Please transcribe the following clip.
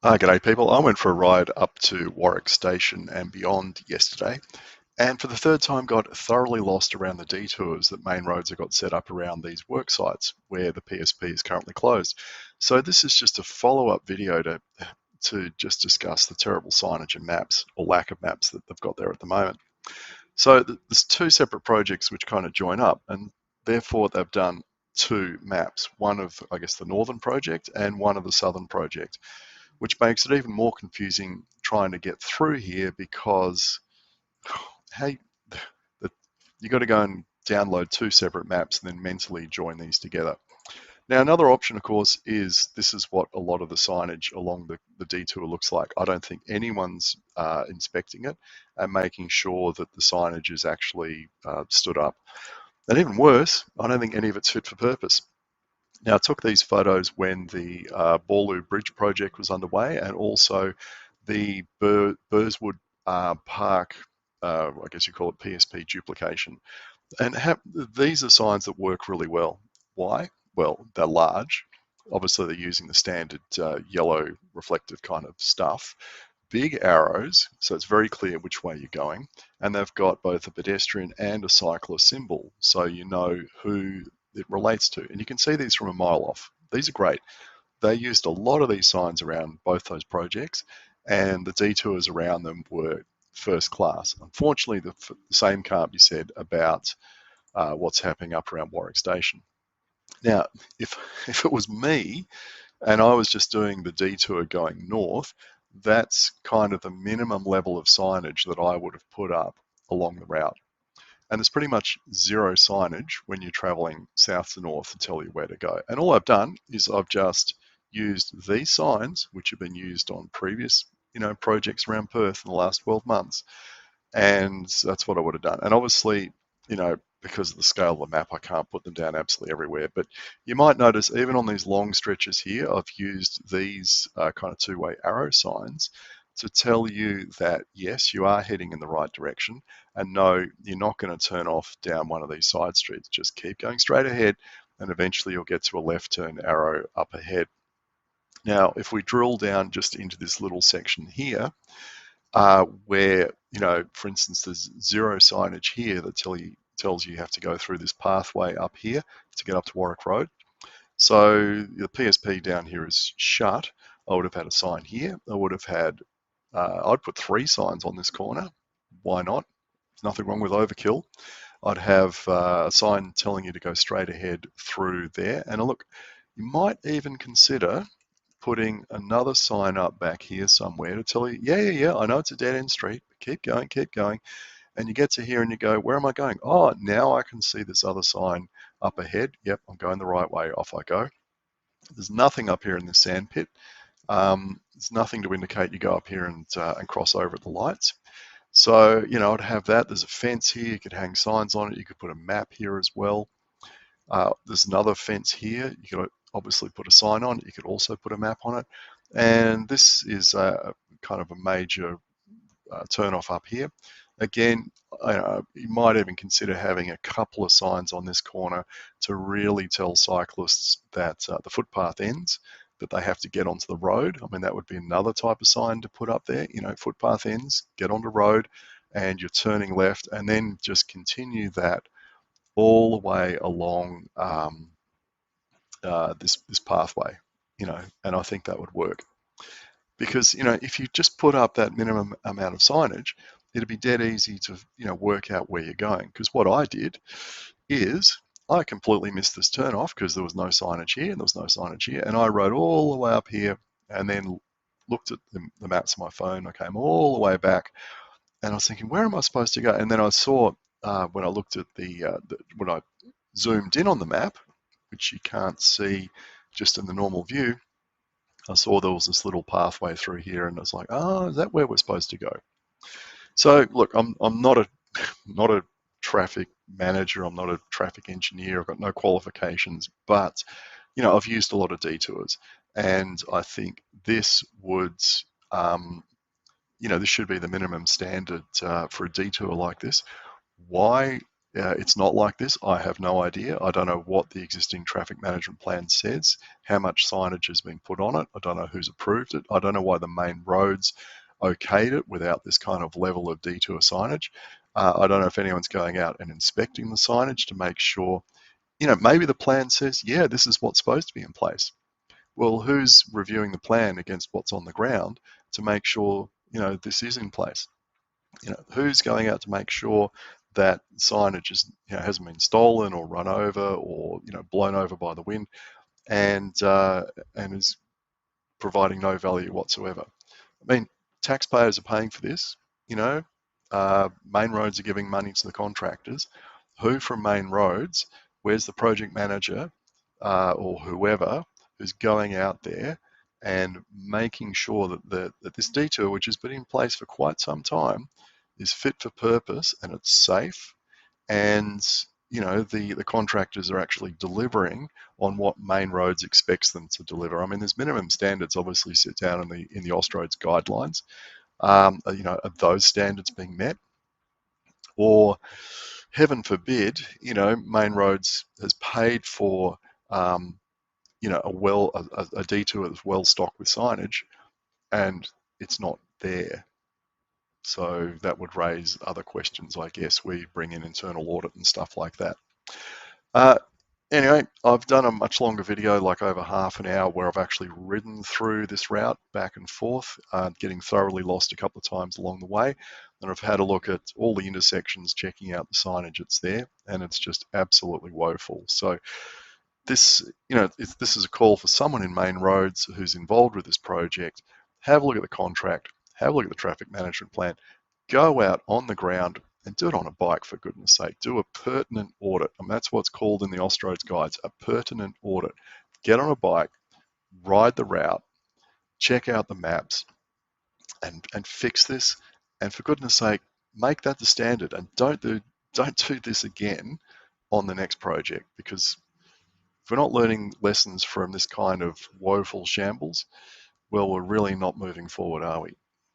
G'day people. I went for a ride up to Warwick Station and beyond yesterday, and for the third time got thoroughly lost around the detours that main roads have got set up around these work sites where the PSP is currently closed. So this is just a follow-up video to just discuss the terrible signage and maps, or lack of maps, that they've got there at the moment. So there's two separate projects which kind of join up, and therefore they've done two maps, one of, I guess, the northern project and one of the southern project, which makes it even more confusing trying to get through here because, hey, you got to go and download two separate maps and then mentally join these together. Now, another option, of course, is this is what a lot of the signage along the detour looks like. I don't think anyone's inspecting it and making sure that the signage is actually stood up. And even worse, I don't think any of it's fit for purpose. Now, I took these photos when the Borlu Bridge project was underway, and also the Burswood Park, I guess you call it PSP duplication. And these are signs that work really well. Why? Well, they're large. Obviously, they're using the standard yellow reflective kind of stuff. Big arrows, so it's very clear which way you're going. And they've got both a pedestrian and a cyclist symbol, so you know who it relates to. And you can see these from a mile off. These are great. They used a lot of these signs around both those projects, and the detours around them were first class. Unfortunately, the same can't be said about what's happening up around Warwick Station. Now, if it was me and I was just doing the detour going north, that's kind of the minimum level of signage that I would have put up along the route. And there's pretty much zero signage when you're traveling south to north to tell you where to go. And all I've done is I've just used these signs, which have been used on previous, projects around Perth in the last 12 months. And that's what I would have done. And obviously, because of the scale of the map, I can't put them down absolutely everywhere. But you might notice even on these long stretches here, I've used these kind of two-way arrow signs to tell you that, yes, you are heading in the right direction, and no, you're not going to turn off down one of these side streets. Just keep going straight ahead, and eventually you'll get to a left turn arrow up ahead. Now, if we drill down just into this little section here, where, for instance, there's zero signage here that tells you have to go through this pathway up here to get up to Warwick Road. So the PSP down here is shut. I would have had a sign here. I would have had, I'd put 3 signs on this corner. Why not? There's nothing wrong with overkill. I'd have a sign telling you to go straight ahead through there. And look, you might even consider putting another sign up back here somewhere to tell you, yeah, I know it's a dead end street, but keep going. And you get to here and you go, where am I going? Oh, now I can see this other sign up ahead. Yep, I'm going the right way. Off I go. There's nothing up here in this sand pit. There's nothing to indicate you go up here and cross over at the lights. So, I'd have that. There's a fence here. You could hang signs on it. You could put a map here as well. There's another fence here. You could obviously put a sign on it. You could also put a map on it. And this is kind of a major turn-off up here. Again, you might even consider having a couple of signs on this corner to really tell cyclists that the footpath ends, that they have to get onto the road. I mean, that would be another type of sign to put up there. Footpath ends, get onto road, and you're turning left, and then just continue that all the way along this pathway. And I think that would work. Because, if you just put up that minimum amount of signage, it'd be dead easy to, work out where you're going. Because what I did is I completely missed this turn off because there was no signage here and there was no signage here. And I rode all the way up here and then looked at the maps on my phone. I came all the way back and I was thinking, where am I supposed to go? And then I saw when I looked at when I zoomed in on the map, which you can't see just in the normal view, I saw there was this little pathway through here, and I was like, oh, is that where we're supposed to go? So look, I'm not a traffic manager. I'm not a traffic engineer. I've got no qualifications, but I've used a lot of detours, and I think this would, this should be the minimum standard for a detour like this. Why It's not like this. I have no idea. I don't know what the existing traffic management plan says, how much signage has been put on it. I don't know who's approved it. I don't know why the main roads okayed it without this kind of level of detour signage. I don't know if anyone's going out and inspecting the signage to make sure, maybe the plan says, yeah, this is what's supposed to be in place. Well, who's reviewing the plan against what's on the ground to make sure, this is in place? Who's going out to make sure that signage hasn't been stolen or run over or blown over by the wind and is providing no value whatsoever. I mean, taxpayers are paying for this. Main Roads are giving money to the contractors. Who from Main Roads? Where's the project manager or whoever who's going out there and making sure that this detour, which has been in place for quite some time, is fit for purpose and it's safe, and the contractors are actually delivering on what Main Roads expects them to deliver. I mean, there's minimum standards obviously set down in the Austroads guidelines. Are those standards being met? Or heaven forbid, Main Roads has paid for a detour that's well stocked with signage and it's not there. So that would raise other questions, I guess. We bring in internal audit and stuff like that. Anyway, I've done a much longer video, like over half an hour, where I've actually ridden through this route back and forth, getting thoroughly lost a couple of times along the way. And I've had a look at all the intersections, checking out the signage that's there, and it's just absolutely woeful. So this, this is a call for someone in Main Roads who's involved with this project. Have a look at the contract, have a look at the traffic management plan, go out on the ground and do it on a bike, for goodness sake. Do a pertinent audit. And that's what's called in the Austroads guides, a pertinent audit. Get on a bike, ride the route, check out the maps, and fix this. And for goodness sake, make that the standard, and don't do this again on the next project, because if we're not learning lessons from this kind of woeful shambles, well, we're really not moving forward, are we?